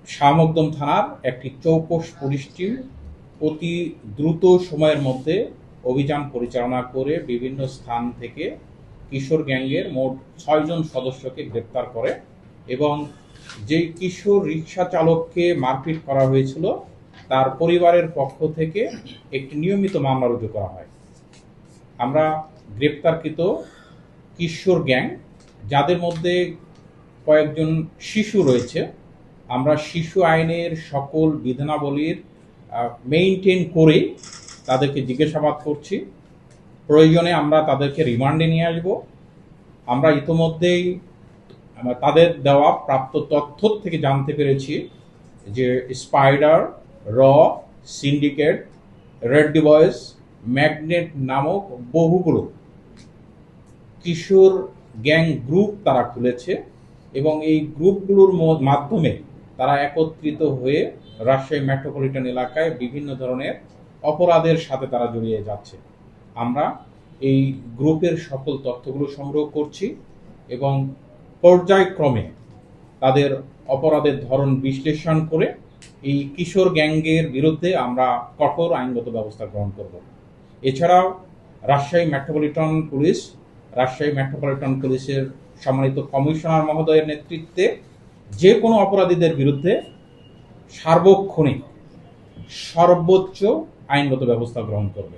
শাহমখদুম থানার একটি চৌকস police team অতি দ্রুত সময়ের মধ্যে অভিযান পরিচালনা করে বিভিন্ন স্থান থেকে কিশোর গ্যাংয়ের মোট ৬ জন সদস্যকে গ্রেপ্তার করে এবং যেই কিশোর রিকশা চালককে মারপিট করা হয়েছিল তার পরিবারের পক্ষ থেকে একটি নিয়মিত মামলা রুজু করা হয়। আমরা গ্রেপ্তারকৃত কিশোর গ্যাং, যাদের মধ্যে কয়েকজন শিশু রয়েছে, আমরা শিশু আইনের সকল বিধানাবলীর মেইনটেইন করে তাদেরকে জিজ্ঞাসাবাদ করছি। প্রয়োজনে আমরা তাদেরকে রিমান্ডে নিয়ে আসব। আমরা ইতোমধ্যেই তাদের দেওয়া প্রাপ্ত তথ্য থেকে জানতে পেরেছি যে স্পাইডার, র, সিন্ডিকেট, রেড ডিভয়েস, ম্যাগনেট নামক বহুগুলো কিশোর গ্যাং গ্রুপ তারা খুলেছে এবং এই গ্রুপগুলোর মাধ্যমে তারা একত্রিত হয়ে রাজশাহী মেট্রোপলিটন এলাকায় বিভিন্ন ধরনের অপরাধের সাথে তারা জড়িয়ে যাচ্ছে। আমরা এই গ্রুপের সকল তথ্যগুলো সংগ্রহ করছি এবং পর্যায়ক্রমে তাদের অপরাধের ধরন বিশ্লেষণ করে এই কিশোর গ্যাংয়ের বিরুদ্ধে আমরা কঠোর আইনগত ব্যবস্থা গ্রহণ করব। এছাড়াও রাজশাহী মেট্রোপলিটন পুলিশের সম্মানিত কমিশনার মহোদয়ের নেতৃত্বে যে কোনো অপরাধীদের বিরুদ্ধে সার্বক্ষণিক সর্বোচ্চ আইনগত ব্যবস্থা গ্রহণ করবে।